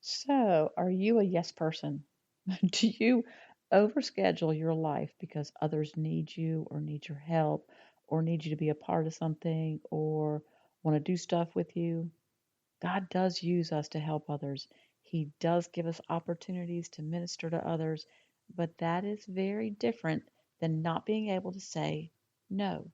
So, are you a yes person? Do you overschedule your life because others need you or need your help or need you to be a part of something or want to do stuff with you? God does use us to help others. He does give us opportunities to minister to others, but that is very different than not being able to say no.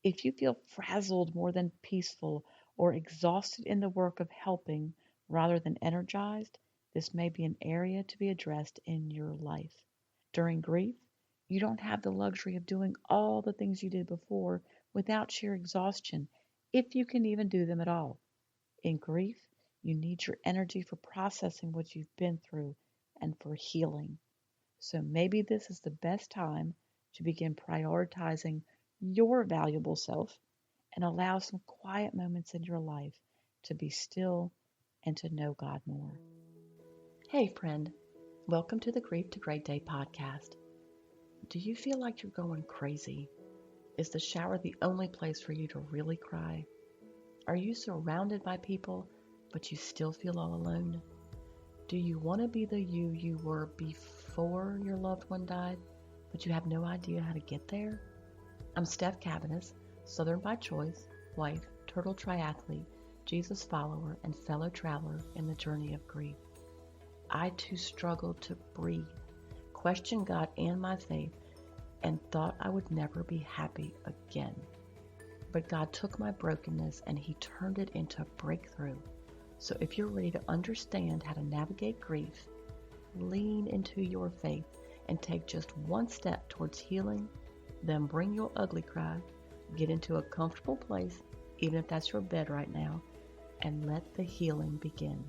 If you feel frazzled more than peaceful or exhausted in the work of helping rather than energized, this may be an area to be addressed in your life. During grief, you don't have the luxury of doing all the things you did before without sheer exhaustion, if you can even do them at all. In grief, you need your energy for processing what you've been through and for healing. So maybe this is the best time to begin prioritizing your valuable self and allow some quiet moments in your life to be still and to know God more. Hey, friend, welcome to the Grief to Great Day podcast. Do you feel like you're going crazy? Is the shower the only place for you to really cry? Are you surrounded by people, but you still feel all alone? Do you want to be the you were before your loved one died, but you have no idea how to get there? I'm Steph Cabanis, Southern by choice, wife, turtle triathlete, Jesus follower, and fellow traveler in the journey of grief. I too struggled to breathe, questioned God and my faith, and thought I would never be happy again. But God took my brokenness and He turned it into a breakthrough. So if you're ready to understand how to navigate grief, lean into your faith and take just one step towards healing, then bring your ugly cry, get into a comfortable place, even if that's your bed right now, and let the healing begin.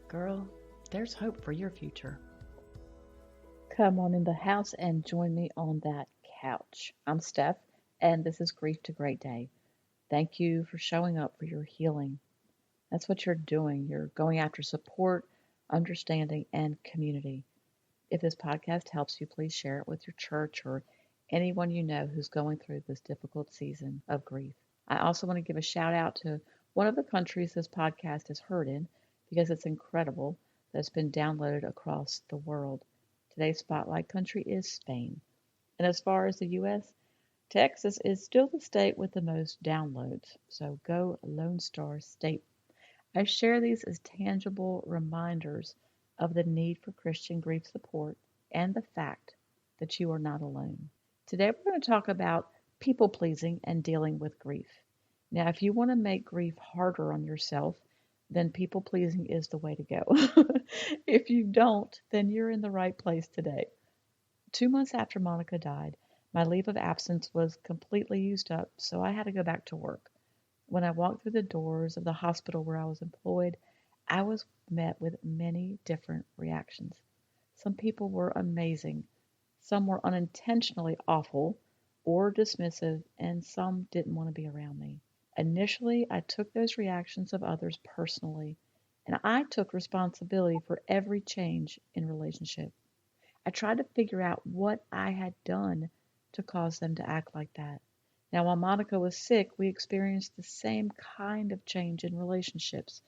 Girl, there's hope for your future. Come on in the house and join me on that couch. I'm Steph, and this is Grief to Great Day. Thank you for showing up for your healing. That's what you're doing. You're going after support, understanding, and community. If this podcast helps you, please share it with your church or anyone you know who's going through this difficult season of grief. I also want to give a shout out to one of the countries this podcast is heard in because it's incredible that it's been downloaded across the world. Today's spotlight country is Spain. And as far as the U.S., Texas is still the state with the most downloads. So go Lone Star State. I share these as tangible reminders of the need for Christian grief support and the fact that you are not alone. Today we're going to talk about people pleasing and dealing with grief. Now, if you want to make grief harder on yourself, then people pleasing is the way to go. If you don't, then you're in the right place today. 2 months after Monica died, my leave of absence was completely used up, so I had to go back to work. When I walked through the doors of the hospital where I was employed, I was met with many different reactions. Some people were amazing, some were unintentionally awful or dismissive, and some didn't want to be around me. Initially, I took those reactions of others personally, and I took responsibility for every change in relationship. I tried to figure out what I had done to cause them to act like that. Now, while Monica was sick, we experienced the same kind of change in relationships.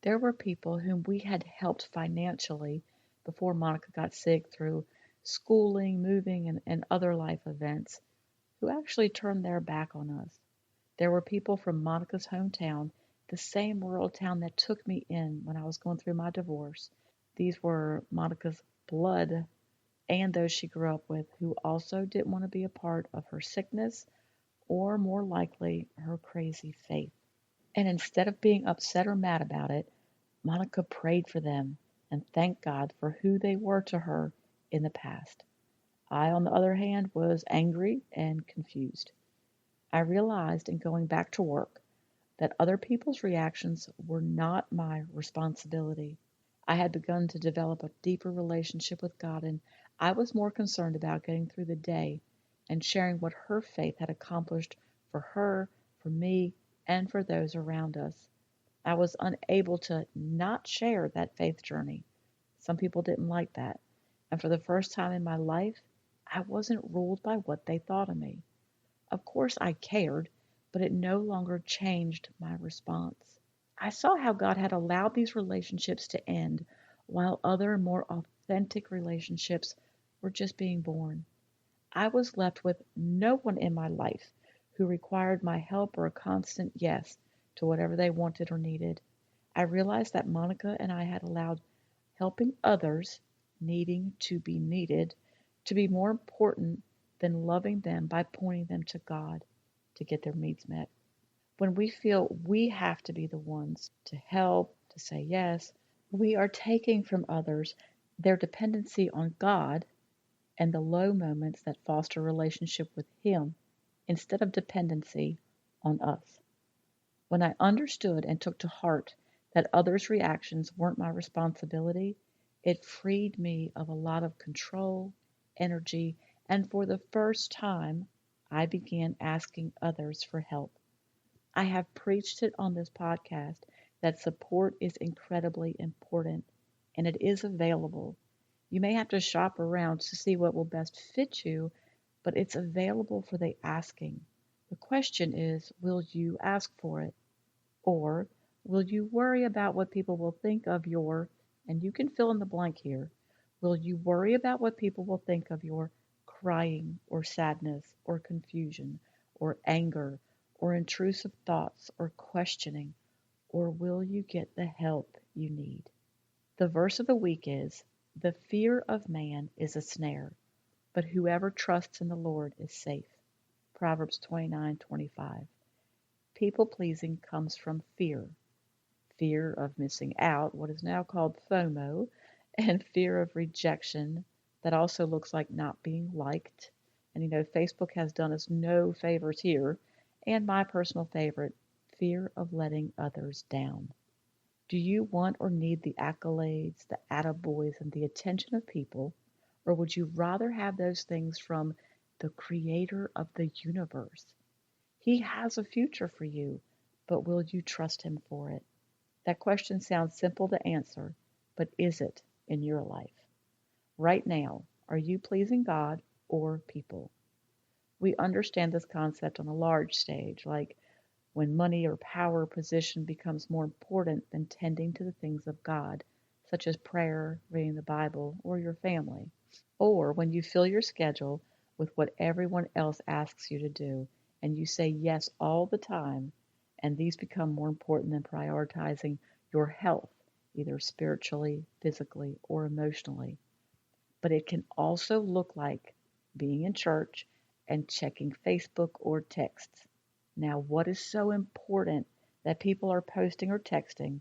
There were people whom we had helped financially before Monica got sick through schooling, moving, and other life events who actually turned their back on us. There were people from Monica's hometown, the same rural town that took me in when I was going through my divorce. These were Monica's blood and those she grew up with who also didn't want to be a part of her sickness or, more likely, her crazy faith. And instead of being upset or mad about it, Monica prayed for them and thanked God for who they were to her in the past. I, on the other hand, was angry and confused. I realized in going back to work that other people's reactions were not my responsibility. I had begun to develop a deeper relationship with God, and I was more concerned about getting through the day and sharing what her faith had accomplished for her, for me, and for those around us. I was unable to not share that faith journey. Some people didn't like that. And for the first time in my life, I wasn't ruled by what they thought of me. Of course, I cared, but it no longer changed my response. I saw how God had allowed these relationships to end, while other more authentic relationships were just being born. I was left with no one in my life who required my help or a constant yes to whatever they wanted or needed. I realized that Monica and I had allowed helping others, needing to be needed, to be more important than loving them by pointing them to God to get their needs met. When we feel we have to be the ones to help, to say yes, we are taking from others their dependency on God and the low moments that foster relationship with Him instead of dependency on us. When I understood and took to heart that others' reactions weren't my responsibility, it freed me of a lot of control, energy, and for the first time, I began asking others for help. I have preached it on this podcast that support is incredibly important and it is available. You may have to shop around to see what will best fit you, but it's available for the asking. The question is, will you ask for it? Or will you worry about what people will think of your, and you can fill in the blank here, will you worry about what people will think of your crying or sadness or confusion or anger or intrusive thoughts or questioning? Or will you get the help you need? The verse of the week is, the fear of man is a snare, but whoever trusts in the Lord is safe. Proverbs 29:25. People pleasing comes from fear of missing out, what is now called FOMO, and fear of rejection that also looks like not being liked. And Facebook has done us no favors here. And my personal favorite, fear of letting others down. Do you want or need the accolades, the attaboys, and the attention of people, or would you rather have those things from the creator of the universe? He has a future for you, but will you trust him for it? That question sounds simple to answer, but is it in your life? Right now, are you pleasing God or people? We understand this concept on a large stage, like when money or power or position becomes more important than tending to the things of God, such as prayer, reading the Bible, or your family. Or when you fill your schedule with what everyone else asks you to do, and you say yes all the time, and these become more important than prioritizing your health, either spiritually, physically, or emotionally. But it can also look like being in church and checking Facebook or texts. Now, what is so important that people are posting or texting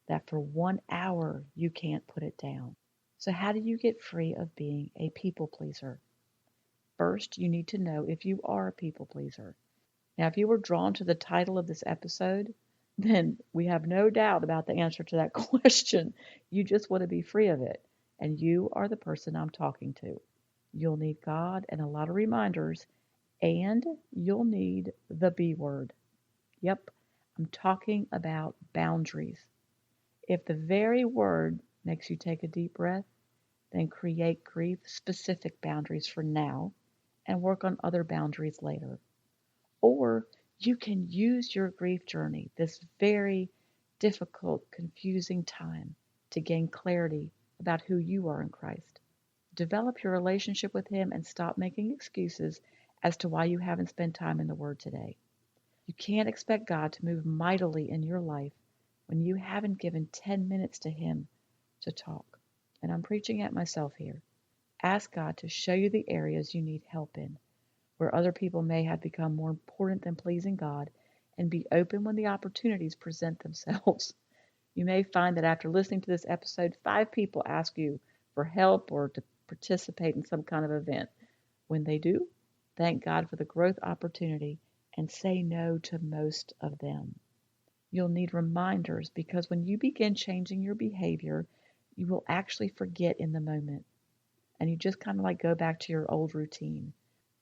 that for 1 hour you can't put it down? So, how do you get free of being a people pleaser? First, you need to know if you are a people pleaser. Now, if you were drawn to the title of this episode, then we have no doubt about the answer to that question. You just want to be free of it. And you are the person I'm talking to. You'll need God and a lot of reminders, and you'll need the B word. Yep, I'm talking about boundaries. If the very word makes you take a deep breath, then create grief specific boundaries for now and work on other boundaries later. Or you can use your grief journey, this very difficult, confusing time, to gain clarity about who you are in Christ. Develop your relationship with Him and stop making excuses as to why you haven't spent time in the Word today. You can't expect God to move mightily in your life when you haven't given 10 minutes to Him to talk. And I'm preaching at myself here. Ask God to show you the areas you need help in, where other people may have become more important than pleasing God, and be open when the opportunities present themselves. You may find that after listening to this episode, 5 people ask you for help or to participate in some kind of event. When they do, thank God for the growth opportunity and say no to most of them. You'll need reminders because when you begin changing your behavior, you will actually forget in the moment. And you just kind of like go back to your old routine.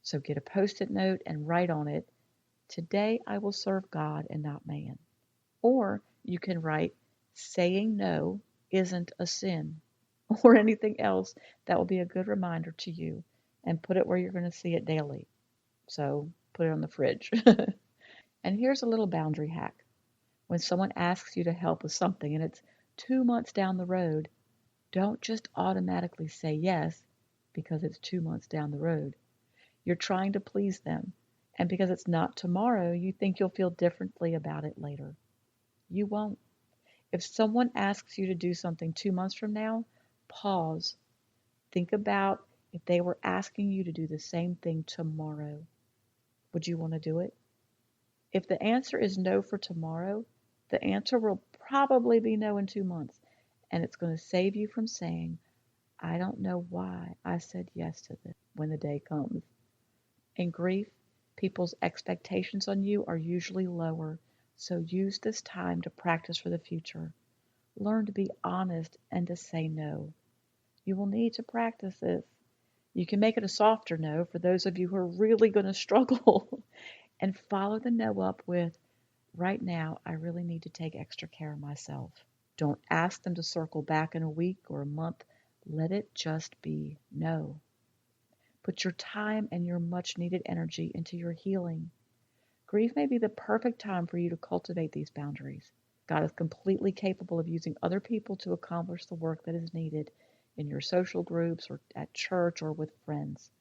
So get a post-it note and write on it, today I will serve God and not man. Or you can write, saying no isn't a sin, or anything else that will be a good reminder to you, and put it where you're going to see it daily. So put it on the fridge. And here's a little boundary hack. When someone asks you to help with something and it's 2 months down the road, Don't just automatically say yes because it's 2 months down the road. You're trying to please them. And because it's not tomorrow, you think you'll feel differently about it later. You won't. If someone asks you to do something 2 months from now, pause. Think about if they were asking you to do the same thing tomorrow. Would you want to do it? If the answer is no for tomorrow, the answer will probably be no in 2 months. And it's going to save you from saying, I don't know why I said yes to this when the day comes. In grief, people's expectations on you are usually lower, so use this time to practice for the future. Learn to be honest and to say no. You will need to practice this. You can make it a softer no for those of you who are really going to struggle and follow the no up with, right now, I really need to take extra care of myself. Don't ask them to circle back in a week or a month. Let it just be no. Put your time and your much needed energy into your healing. Grief may be the perfect time for you to cultivate these boundaries. God is completely capable of using other people to accomplish the work that is needed in your social groups or at church or with friends.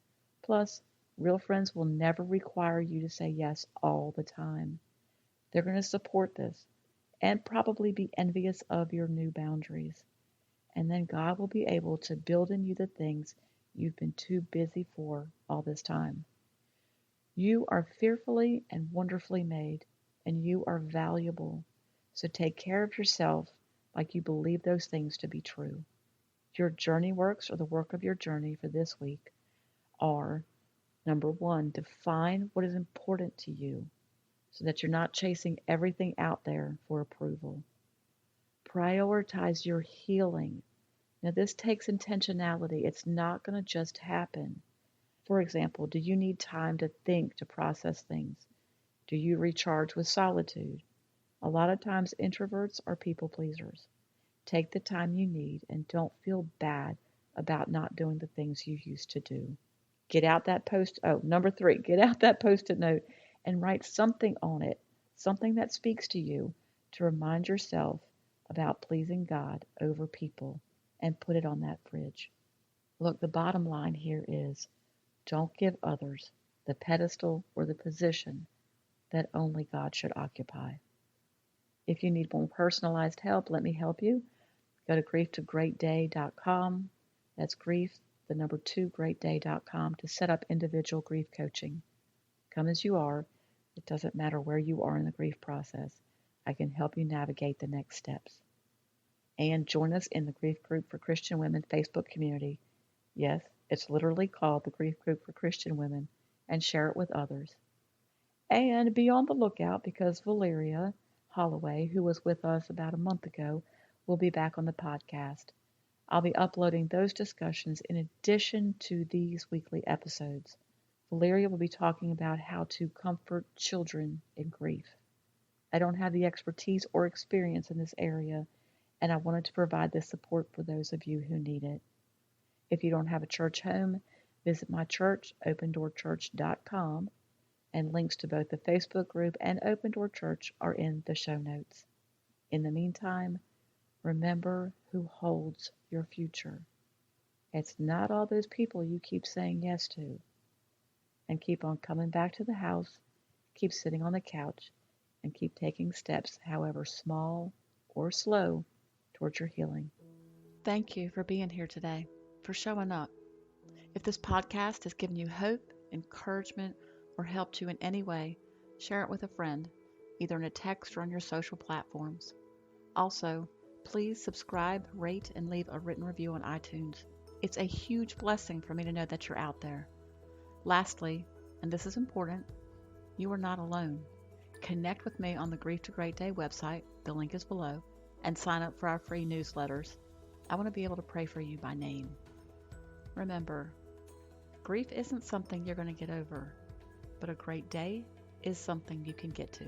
Plus, real friends will never require you to say yes all the time. They're going to support this and probably be envious of your new boundaries. And then God will be able to build in you the things you've been too busy for all this time. You are fearfully and wonderfully made, and you are valuable. So take care of yourself like you believe those things to be true. Your journey works, or the work of your journey for this week, are number one, define what is important to you so that you're not chasing everything out there for approval. Prioritize your healing. Now, this takes intentionality. It's not going to just happen. For example, do you need time to think, to process things? Do you recharge with solitude? A lot of times, introverts are people pleasers. Take the time you need and don't feel bad about not doing the things you used to do. Get out that number three, get out that post-it note and write something on it, something that speaks to you to remind yourself about pleasing God over people, and put it on that fridge. Look, the bottom line here is don't give others the pedestal or the position that only God should occupy. If you need more personalized help, let me help you. Go to grieftogreatday.com. That's grief, the number 2, greatday.com to set up individual grief coaching. Come as you are. It doesn't matter where you are in the grief process. I can help you navigate the next steps. And join us in the Grief Group for Christian Women Facebook community. Yes, it's literally called the Grief Group for Christian Women, and share it with others. And be on the lookout because Valeria Holloway, who was with us about a month ago, will be back on the podcast. I'll be uploading those discussions in addition to these weekly episodes. Valeria will be talking about how to comfort children in grief. I don't have the expertise or experience in this area, and I wanted to provide this support for those of you who need it. If you don't have a church home, visit my church, opendoorchurch.com, and links to both the Facebook group and Open Door Church are in the show notes. In the meantime, remember who holds your future. It's not all those people you keep saying yes to. And keep on coming back to the house, keep sitting on the couch, and keep taking steps, however small or slow, towards your healing. Thank you for being here today, for showing up. If this podcast has given you hope, encouragement, or helped you in any way, share it with a friend, either in a text or on your social platforms. Also, please subscribe, rate, and leave a written review on iTunes. It's a huge blessing for me to know that you're out there. Lastly, and this is important, you are not alone. Connect with me on the Grief to Great Day website, the link is below, and sign up for our free newsletters. I want to be able to pray for you by name. Remember, grief isn't something you're going to get over, but a great day is something you can get to.